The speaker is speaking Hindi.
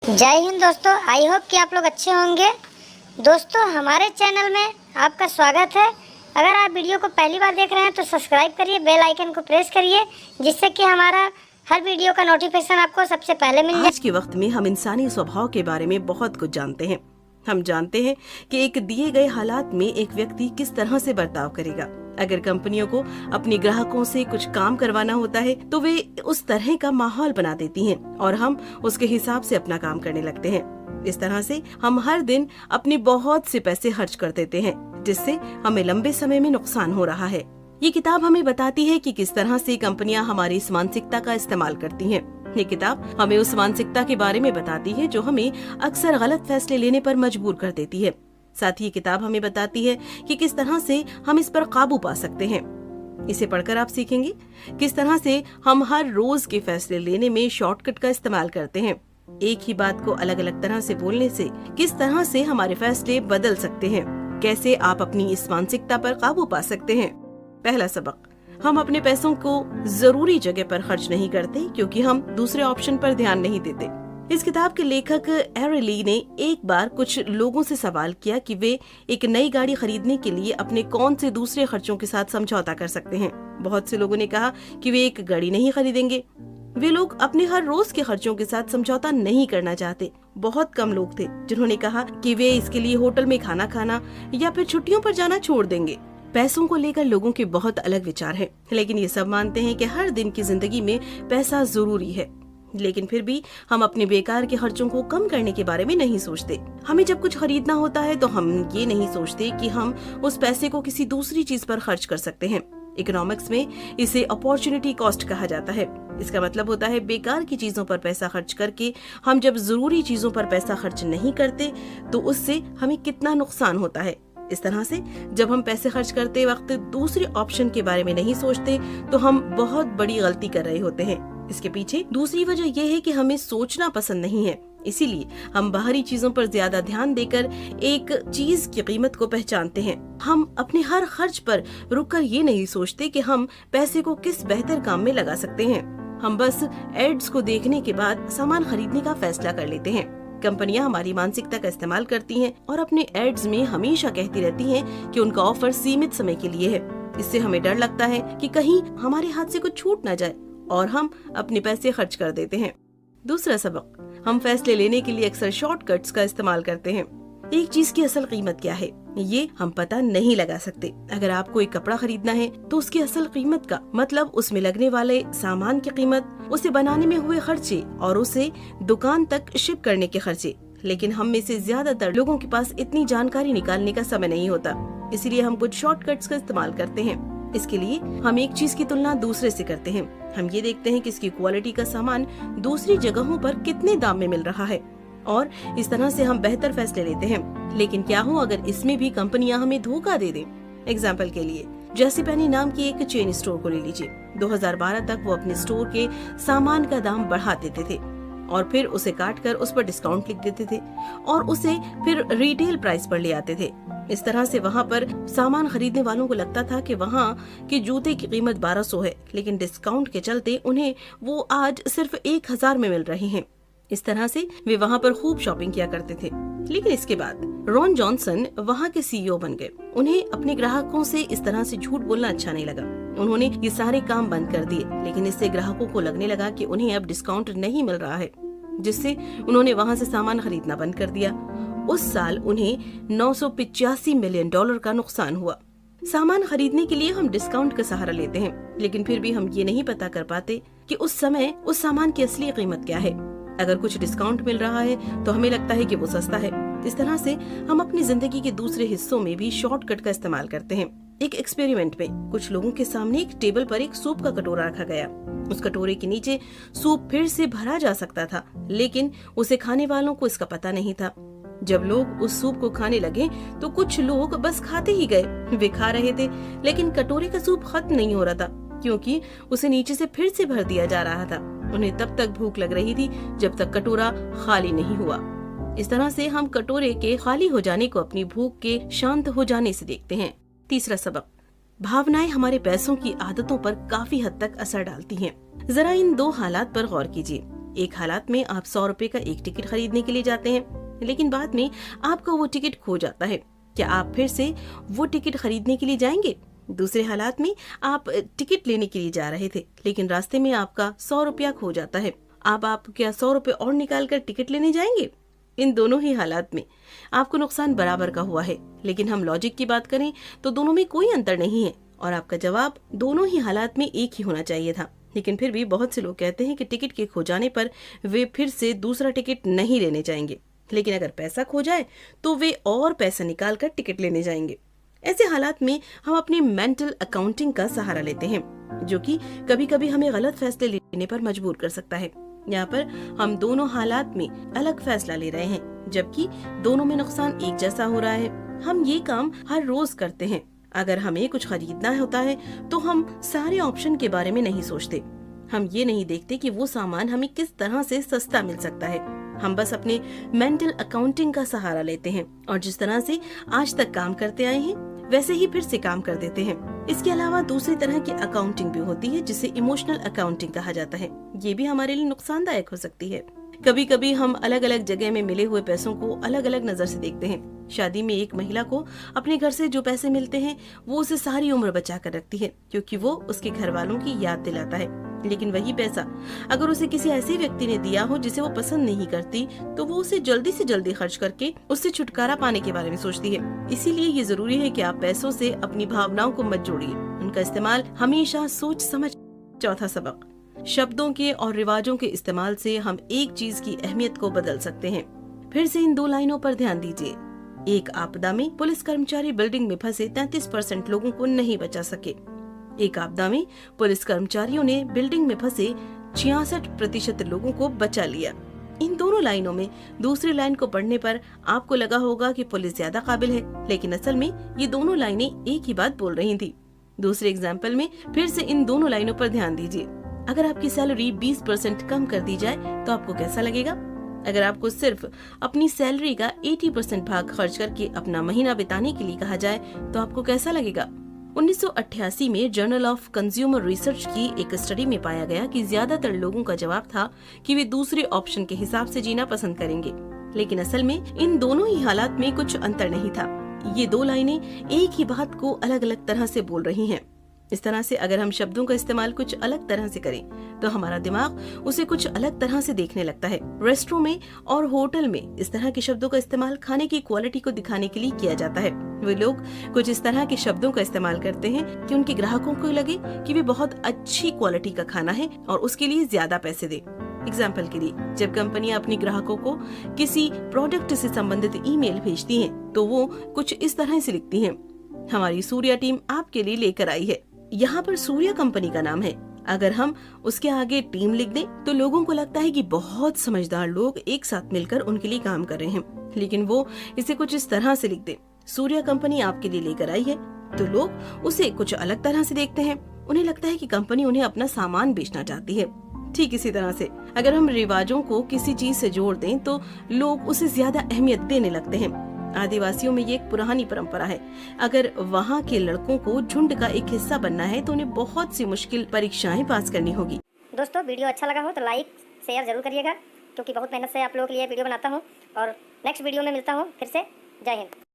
जय हिंद दोस्तों, आई होप कि आप लोग अच्छे होंगे। दोस्तों, हमारे चैनल में आपका स्वागत है। अगर आप वीडियो को पहली बार देख रहे हैं तो सब्सक्राइब करिए, बेल आइकन को प्रेस करिए, जिससे कि हमारा हर वीडियो का नोटिफिकेशन आपको सबसे पहले मिल जाए। आज के वक्त में हम इंसानी स्वभाव के बारे में बहुत कुछ जानते हैं। हम जानते हैं कि एक दिए गए हालात में एक व्यक्ति किस तरह से बर्ताव करेगा। अगर कंपनियों को अपने ग्राहकों से कुछ काम करवाना होता है तो वे उस तरह का माहौल बना देती हैं और हम उसके हिसाब से अपना काम करने लगते हैं। इस तरह से हम हर दिन अपने बहुत से पैसे खर्च कर देते हैं, जिससे हमें लंबे समय में नुकसान हो रहा है। ये किताब हमें बताती है कि किस तरह से कंपनियां हमारी इस मानसिकता का इस्तेमाल करती हैं। ये किताब हमें उस मानसिकता के बारे में बताती है जो हमें अक्सर गलत फैसले लेने पर मजबूर कर देती है। साथ ही ये किताब हमें बताती है कि किस तरह से हम इस पर काबू पा सकते हैं। इसे पढ़कर आप सीखेंगे किस तरह से हम हर रोज के फैसले लेने में शॉर्टकट का इस्तेमाल करते हैं। एक ही बात को अलग अलग तरह से बोलने से किस तरह से हमारे फैसले बदल सकते हैं। कैसे आप अपनी इस मानसिकता पर काबू पा सकते हैं। पहला सबक, हम अपने पैसों को जरूरी जगह पर खर्च नहीं करते क्योंकि हम दूसरे ऑप्शन पर ध्यान नहीं देते। इस किताब के लेखक एरिली ने एक बार कुछ लोगों से सवाल किया कि वे एक नई गाड़ी खरीदने के लिए अपने कौन से दूसरे खर्चों के साथ समझौता कर सकते हैं। बहुत से लोगों ने कहा कि वे एक गाड़ी नहीं खरीदेंगे। वे लोग अपने हर रोज के खर्चों के साथ समझौता नहीं करना चाहते। बहुत कम लोग थे जिन्होंने कहा कि वे इसके लिए होटल में खाना खाना या फिर छुट्टियों पर जाना छोड़ देंगे। पैसों को लेकर लोगों के बहुत अलग विचार हैं, लेकिन ये सब मानते हैं कि हर दिन की जिंदगी में पैसा जरूरी है। लेकिन फिर भी हम अपने बेकार के खर्चों को कम करने के बारे में नहीं सोचते। हमें जब कुछ खरीदना होता है तो हम ये नहीं सोचते कि हम उस पैसे को किसी दूसरी चीज पर खर्च कर सकते हैं। इकोनॉमिक्स में इसे अपॉर्चुनिटी कॉस्ट कहा जाता है। इसका मतलब होता है बेकार की चीजों पर पैसा खर्च करके हम जब जरूरी चीजों पर पैसा खर्च नहीं करते तो उससे हमें कितना नुकसान होता है। इस तरह से जब हम पैसे खर्च करते वक्त दूसरे ऑप्शन के बारे में नहीं सोचते तो हम बहुत बड़ी गलती कर रहे होते हैं। इसके पीछे दूसरी वजह यह है कि हमें सोचना पसंद नहीं है, इसीलिए हम बाहरी चीजों पर ज्यादा ध्यान देकर एक चीज की कीमत को पहचानते हैं। हम अपने हर खर्च पर रुककर ये नहीं सोचते कि हम पैसे को किस बेहतर काम में लगा सकते हैं। हम बस एड्स को देखने के बाद सामान खरीदने का फैसला कर लेते हैं। कंपनियां हमारी मानसिकता का इस्तेमाल करती हैं और अपने एड्स में हमेशा कहती रहती हैं कि उनका ऑफर सीमित समय के लिए है। इससे हमें डर लगता है कि कहीं हमारे हाथ से कुछ छूट न जाए और हम अपने पैसे खर्च कर देते हैं। दूसरा सबक, हम फैसले लेने के लिए अक्सर शॉर्टकट्स का इस्तेमाल करते हैं। एक चीज की असल कीमत क्या है ये हम पता नहीं लगा सकते। अगर आपको एक कपड़ा खरीदना है तो उसकी असल कीमत का मतलब उसमें लगने वाले सामान की कीमत, उसे बनाने में हुए खर्चे और उसे दुकान तक शिप करने के खर्चे। लेकिन हम में से ज्यादातर लोगों के पास इतनी जानकारी निकालने का समय नहीं होता, इसीलिए हम कुछ शॉर्टकट्स का इस्तेमाल करते हैं। इसके लिए हम एक चीज की तुलना दूसरे से करते हैं। हम ये देखते हैं कि इसकी क्वालिटी का सामान दूसरी जगहों पर कितने दाम में मिल रहा है और इस तरह से हम बेहतर फैसले लेते हैं। लेकिन क्या हो अगर इसमें भी कंपनियां हमें धोखा दे दें। एग्जाम्पल के लिए जेसीपेनी नाम की एक चेन स्टोर को ले लीजिए। 2012 तक वो अपने स्टोर के सामान का दाम बढ़ा देते थे और फिर उसे काट कर उस पर डिस्काउंट लिख देते थे और उसे फिर रिटेल प्राइस पर ले आते थे। इस तरह से वहाँ पर सामान खरीदने वालों को लगता था कि वहाँ के जूते की कीमत 1200 है, लेकिन डिस्काउंट के चलते उन्हें वो आज सिर्फ 1000 में मिल रहे हैं। इस तरह से वे वहाँ पर खूब शॉपिंग किया करते थे। लेकिन इसके बाद रॉन जॉनसन वहाँ के सीईओ बन गए। उन्हें अपने ग्राहकों से इस तरह से झूठ बोलना अच्छा नहीं लगा। उन्होंने ये सारे काम बंद कर दिए, लेकिन इससे ग्राहकों को लगने लगा कि उन्हें अब डिस्काउंट नहीं मिल रहा है, जिससे उन्होंने वहाँ से सामान खरीदना बंद कर दिया। उस साल उन्हें $985 मिलियन का नुकसान हुआ। सामान खरीदने के लिए हम डिस्काउंट का सहारा लेते हैं, लेकिन फिर भी हम ये नहीं पता कर पाते कि उस समय उस सामान की असली कीमत क्या है। अगर कुछ डिस्काउंट मिल रहा है तो हमें लगता है कि वो सस्ता है। इस तरह से हम अपनी जिंदगी के दूसरे हिस्सों में भी शॉर्टकट का इस्तेमाल करते हैं। एक एक्सपेरिमेंट में कुछ लोगों के सामने एक टेबल पर एक सूप का कटोरा रखा गया। उस कटोरे के नीचे सूप फिर से भरा जा सकता था, लेकिन उसे खाने वालों को इसका पता नहीं था। जब लोग उस सूप को खाने लगे तो कुछ लोग बस खाते ही गए। वे खा रहे थे, लेकिन कटोरे का सूप खत्म नहीं हो रहा था क्योंकि उसे नीचे से फिर से भर दिया जा रहा था। उन्हें तब तक भूख लग रही थी जब तक कटोरा खाली नहीं हुआ। इस तरह से हम कटोरे के खाली हो जाने को अपनी भूख के शांत हो जाने से देखते हैं। तीसरा सबक, भावनाएं हमारे पैसों की आदतों पर काफी हद तक असर डालती हैं। जरा इन दो हालात पर गौर कीजिए। एक हालात में आप 100 रुपए का एक टिकट खरीदने के लिए जाते हैं, लेकिन बाद में आपका वो टिकट खो जाता है। क्या आप फिर से वो टिकट खरीदने के लिए जाएंगे? दूसरे हालात में आप टिकट लेने के लिए जा रहे थे, लेकिन रास्ते में आपका 100 रुपया खो जाता है। आप क्या 100 रुपए और निकाल कर टिकट लेने जाएंगे? इन दोनों ही हालात में आपको नुकसान बराबर का हुआ है, लेकिन हम लॉजिक की बात करें तो दोनों में कोई अंतर नहीं है और आपका जवाब दोनों ही हालात में एक ही होना चाहिए था। लेकिन फिर भी बहुत से लोग कहते हैं कि टिकट के खो जाने पर वे फिर से दूसरा टिकट नहीं लेने जाएंगे, लेकिन अगर पैसा खो जाए तो वे और पैसा निकाल कर टिकट लेने जाएंगे। ऐसे हालात में हम अपनी मेंटल अकाउंटिंग का सहारा लेते हैं, जो कि कभी कभी हमें गलत फैसले लेने पर मजबूर कर सकता है। यहाँ पर हम दोनों हालात में अलग फैसला ले रहे हैं, जबकि दोनों में नुकसान एक जैसा हो रहा है। हम ये काम हर रोज करते हैं। अगर हमें कुछ खरीदना होता है तो हम सारे ऑप्शन के बारे में नहीं सोचते। हम ये नहीं देखते कि वो सामान हमें किस तरह से सस्ता मिल सकता है। हम बस अपने मेंटल अकाउंटिंग का सहारा लेते हैं और जिस तरह से आज तक काम करते आए हैं वैसे ही फिर से काम कर देते हैं। इसके अलावा दूसरी तरह की अकाउंटिंग भी होती है, जिसे इमोशनल अकाउंटिंग कहा जाता है। ये भी हमारे लिए नुकसानदायक हो सकती है। कभी कभी हम अलग अलग जगह में मिले हुए पैसों को अलग अलग नजर से देखते हैं। शादी में एक महिला को अपने घर से जो पैसे मिलते हैं वो उसे सारी उम्र बचा कर रखती है, क्योंकि वो उसके घर वालों की याद दिलाता है। लेकिन वही पैसा अगर उसे किसी ऐसे व्यक्ति ने दिया हो जिसे वो पसंद नहीं करती, तो वो उसे जल्दी से जल्दी खर्च करके उससे छुटकारा पाने के बारे में सोचती है। इसीलिए ये जरूरी है कि आप पैसों से अपनी भावनाओं को मत जोड़िए, उनका इस्तेमाल हमेशा सोच समझ। चौथा सबक, शब्दों के और रिवाजों के इस्तेमाल से हम एक चीज की अहमियत को बदल सकते हैं। फिर से इन दो लाइनों पर ध्यान दीजिए। एक आपदा में पुलिस कर्मचारी बिल्डिंग में फंसे 33% लोगों को नहीं बचा सके। एक आपदा में पुलिस कर्मचारियों ने बिल्डिंग में फंसे 66% लोगों को बचा लिया। इन दोनों लाइनों में दूसरी लाइन को पढ़ने पर आपको लगा होगा कि पुलिस ज्यादा काबिल है, लेकिन असल में ये दोनों लाइनें एक ही बात बोल रही थी। दूसरे एग्जाम्पल में फिर से इन दोनों लाइनों पर ध्यान दीजिए। अगर आपकी सैलरी 20% कम कर दी जाए तो आपको कैसा लगेगा? अगर आपको सिर्फ अपनी सैलरी का 80% भाग खर्च करके अपना महीना बिताने के लिए कहा जाए तो आपको कैसा लगेगा? 1988 में जर्नल ऑफ कंज्यूमर रिसर्च की एक स्टडी में पाया गया कि ज्यादातर लोगों का जवाब था कि वे दूसरे ऑप्शन के हिसाब से जीना पसंद करेंगे, लेकिन असल में इन दोनों ही हालात में कुछ अंतर नहीं था। ये दो लाइनें एक ही बात को अलग अलग तरह से बोल रही हैं। इस तरह से अगर हम शब्दों का इस्तेमाल कुछ अलग तरह से करें तो हमारा दिमाग उसे कुछ अलग तरह से देखने लगता है। रेस्टोरेंट में और होटल में इस तरह के शब्दों का इस्तेमाल खाने की क्वालिटी को दिखाने के लिए किया जाता है। वे लोग कुछ इस तरह के शब्दों का इस्तेमाल करते हैं कि उनके ग्राहकों को लगे कि वे बहुत अच्छी क्वालिटी का खाना है और उसके लिए ज्यादा पैसे दे। एग्जाम्पल के लिए, जब कंपनियां अपने ग्राहकों को किसी प्रोडक्ट से संबंधित ईमेल भेजती हैं, तो वो कुछ इस तरह से लिखती हैं, हमारी सूर्या टीम आपके लिए लेकर आई है। यहाँ पर सूर्या कंपनी का नाम है। अगर हम उसके आगे टीम लिख दें तो लोगों को लगता है कि बहुत समझदार लोग एक साथ मिलकर उनके लिए काम कर रहे हैं, लेकिन वो इसे कुछ इस तरह से लिख दे, सूर्या कंपनी आपके लिए लेकर आई है, तो लोग उसे कुछ अलग तरह से देखते हैं। उन्हें लगता है कि कंपनी उन्हें अपना सामान बेचना चाहती है। ठीक इसी तरह से अगर हम रिवाजों को किसी चीज से जोड़ दें तो लोग उसे ज्यादा अहमियत देने लगते हैं। आदिवासियों में ये एक पुरानी परंपरा है। अगर वहाँ के लड़कों को झुंड का एक हिस्सा बनना है तो उन्हें बहुत सी मुश्किल परीक्षाएं पास करनी होगी। दोस्तों, वीडियो अच्छा लगा हो तो लाइक शेयर जरूर करिएगा, क्योंकि बहुत मेहनत से आप लोगों के लिए वीडियो बनाता हूँ। और नेक्स्ट वीडियो में मिलता हूँ फिर से। जय हिंद।